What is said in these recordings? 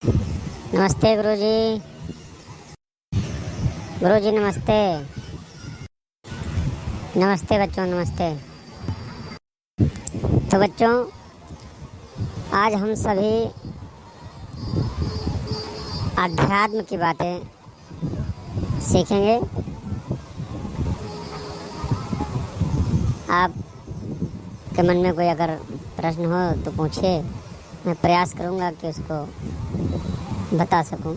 नमस्ते गुरुजी। गुरुजी नमस्ते। नमस्ते बच्चों, नमस्ते। तो बच्चों, आज हम सभी अध्यात्म की बातें सीखेंगे। आप के मन में कोई अगर प्रश्न हो तो पूछिए, मैं प्रयास करूंगा कि उसको बता सकूं।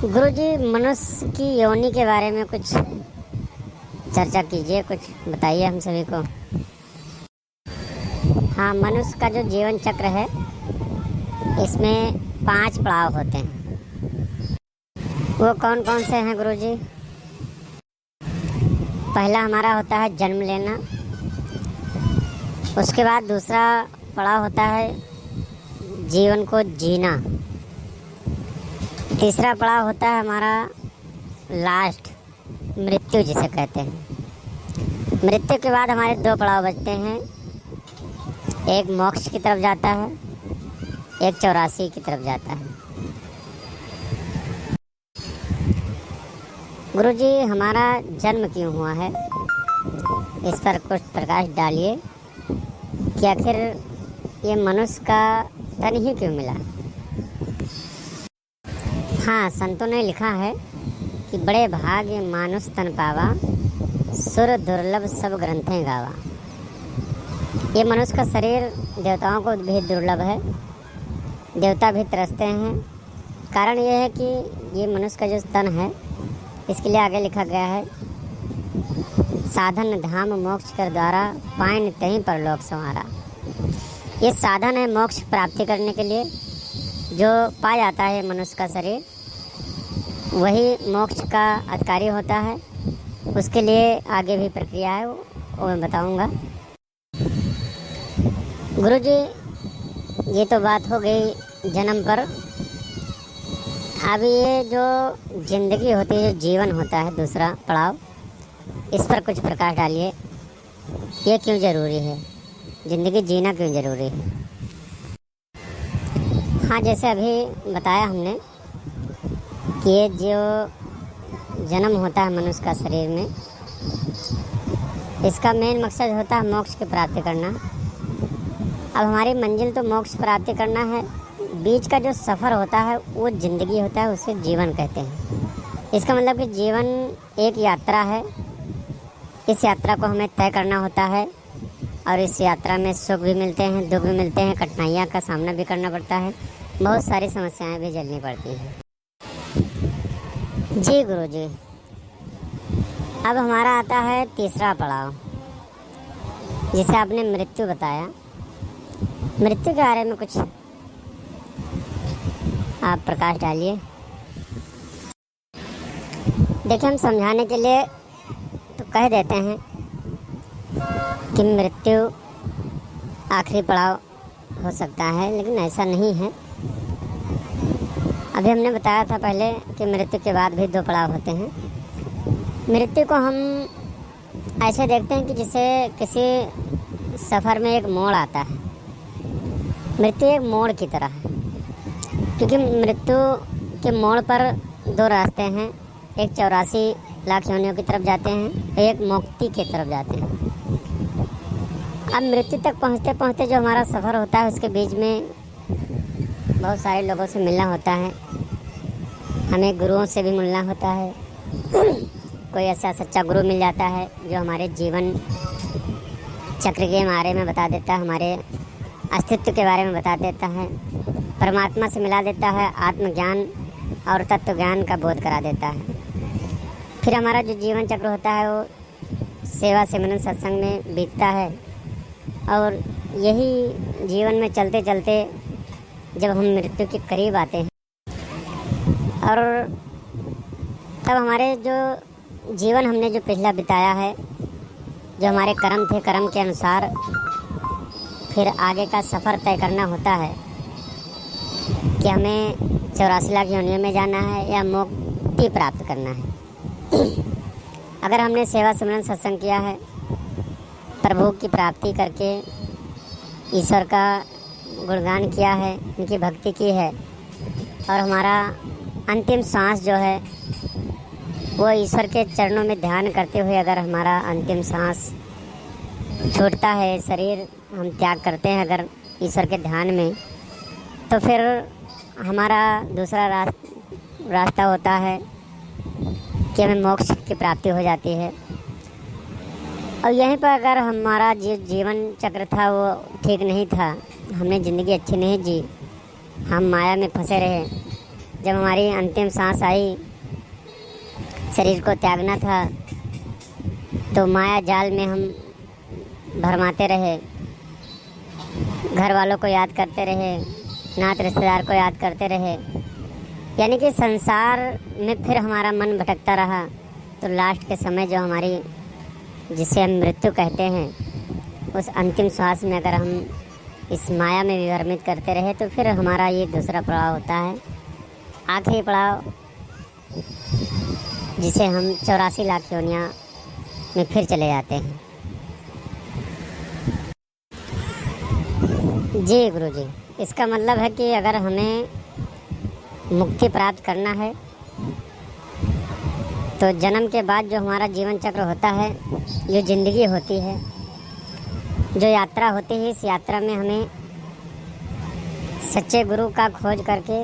गुरुजी, मनुष्य की योनि के बारे में कुछ चर्चा कीजिए, कुछ बताइए हम सभी को। हाँ, मनुष्य का जो जीवन चक्र है इसमें 5 पड़ाव होते हैं। वो कौन कौन से हैं गुरुजी? पहला हमारा होता है जन्म लेना। उसके बाद दूसरा पड़ाव होता है जीवन को जीना। तीसरा पड़ाव होता है हमारा लास्ट, मृत्यु जिसे कहते हैं। मृत्यु के बाद हमारे 2 पड़ाव बचते हैं, एक मोक्ष की तरफ जाता है, एक 84 की तरफ जाता है। गुरुजी, हमारा जन्म क्यों हुआ है, इस पर कुछ प्रकाश डालिए कि आखिर ये मनुष्य का तन ही क्यों मिला। हाँ, संतों ने लिखा है कि बड़े भाग्य मानुष तन पावा, सुर दुर्लभ सब ग्रंथें गावा। ये मनुष्य का शरीर देवताओं को भी दुर्लभ है, देवता भी तरसते हैं। कारण ये है कि ये मनुष्य का जो तन है, इसके लिए आगे लिखा गया है, साधन धाम मोक्ष कर द्वारा, पाइन तहीं पर लोक संवारा। ये साधन है मोक्ष प्राप्ति करने के लिए। जो पा जाता है मनुष्य का शरीर, वही मोक्ष का अधिकारी होता है। उसके लिए आगे भी प्रक्रिया है, वो मैं बताऊंगा। गुरुजी, ये तो बात हो गई जन्म पर। अब ये जो जिंदगी होती है, जो जीवन होता है, दूसरा पड़ाव, इस पर कुछ प्रकाश डालिए। ये क्यों ज़रूरी है, ज़िंदगी जीना क्यों ज़रूरी है? हाँ, जैसे अभी बताया हमने कि ये जो जन्म होता है मनुष्य का शरीर में, इसका मेन मकसद होता है मोक्ष की प्राप्ति करना। अब हमारी मंजिल तो मोक्ष प्राप्ति करना है, बीच का जो सफ़र होता है वो ज़िंदगी होता है, उसे जीवन कहते हैं। इसका मतलब कि जीवन एक यात्रा है। इस यात्रा को हमें तय करना होता है और इस यात्रा में सुख भी मिलते हैं, दुख भी मिलते हैं, कठिनाइयाँ का सामना भी करना पड़ता है, बहुत सारी समस्याएं भी झेलनी पड़ती हैं। जी गुरुजी, अब हमारा आता है तीसरा पड़ाव, जिसे आपने मृत्यु बताया। मृत्यु के बारे में कुछ आप प्रकाश डालिए। देखिए, हम समझाने के लिए तो कह देते हैं कि मृत्यु आखिरी पड़ाव हो सकता है, लेकिन ऐसा नहीं है। अभी हमने बताया था पहले कि मृत्यु के बाद भी 2 पड़ाव होते हैं। मृत्यु को हम ऐसे देखते हैं कि जैसे किसी सफ़र में एक मोड़ आता है। मृत्यु एक मोड़ की तरह है, क्योंकि मृत्यु के मोड़ पर 2 रास्ते हैं, एक 84 लाख योनियों की तरफ जाते हैं, एक मुक्ति की तरफ जाते हैं। अब मृत्यु तक पहुँचते पहुँचते जो हमारा सफ़र होता है, उसके बीच में बहुत सारे लोगों से मिलना होता है, हमें गुरुओं से भी मिलना होता है। कोई ऐसा सच्चा गुरु मिल जाता है जो हमारे जीवन चक्र के बारे में बता देता है, हमारे अस्तित्व के बारे में बता देता है, परमात्मा से मिला देता है, आत्मज्ञान और तत्व ज्ञान का बोध करा देता है। फिर हमारा जो जीवन चक्र होता है वो सेवा सिमरन सत्संग में बीतता है, और यही जीवन में चलते चलते जब हम मृत्यु के करीब आते हैं, और तब हमारे जो जीवन हमने जो पिछला बिताया है, जो हमारे कर्म थे, कर्म के अनुसार फिर आगे का सफ़र तय करना होता है कि हमें 84 लाख योनियों में जाना है या मुक्ति प्राप्त करना है। अगर हमने सेवा सिमरन सत्संग किया है, प्रभु की प्राप्ति करके ईश्वर का गुणगान किया है, इनकी भक्ति की है और हमारा अंतिम सांस जो है वो ईश्वर के चरणों में ध्यान करते हुए अगर हमारा अंतिम सांस छूटता है, शरीर हम त्याग करते हैं अगर ईश्वर के ध्यान में, तो फिर हमारा दूसरा रास्ता होता है कि हमें मोक्ष की प्राप्ति हो जाती है। और यहीं पर अगर हमारा जीवन चक्र था वो ठीक नहीं था, हमने ज़िंदगी अच्छी नहीं जी, हम माया में फंसे रहे, जब हमारी अंतिम सांस आई, शरीर को त्यागना था, तो माया जाल में हम भरमाते रहे, घर वालों को याद करते रहे, नात रिश्तेदार को याद करते रहे, यानी कि संसार में फिर हमारा मन भटकता रहा। तो लास्ट के समय जो हमारी, जिसे हम मृत्यु कहते हैं, उस अंतिम श्वास में अगर हम इस माया में विभ्रमित करते रहे तो फिर हमारा ये दूसरा पड़ाव होता है, आखिरी पड़ाव, जिसे हम 84 लाख योनियाँ में फिर चले जाते हैं। जी गुरुजी, इसका मतलब है कि अगर हमें मुक्ति प्राप्त करना है तो जन्म के बाद जो हमारा जीवन चक्र होता है, जो ज़िंदगी होती है, जो यात्रा होती है, इस यात्रा में हमें सच्चे गुरु का खोज करके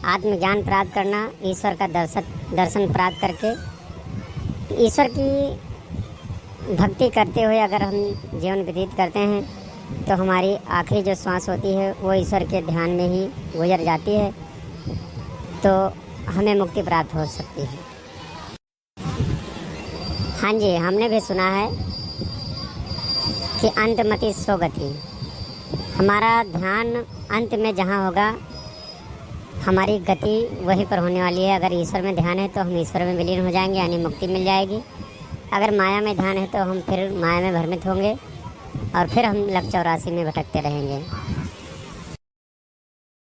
आत्मज्ञान प्राप्त करना, ईश्वर का दर्शन प्राप्त करके ईश्वर की भक्ति करते हुए अगर हम जीवन व्यतीत करते हैं तो हमारी आखिरी जो सांस होती है वो ईश्वर के ध्यान में ही गुजर जाती है, तो हमें मुक्ति प्राप्त हो सकती है। हाँ जी, हमने भी सुना है कि अंतमति स्वगति, हमारा ध्यान अंत में जहाँ होगा हमारी गति वहीं पर होने वाली है। अगर ईश्वर में ध्यान है तो हम ईश्वर में विलीन हो जाएंगे, यानी मुक्ति मिल जाएगी। अगर माया में ध्यान है तो हम फिर माया में भ्रमित होंगे और फिर हम लक्ष्य 84 में भटकते रहेंगे।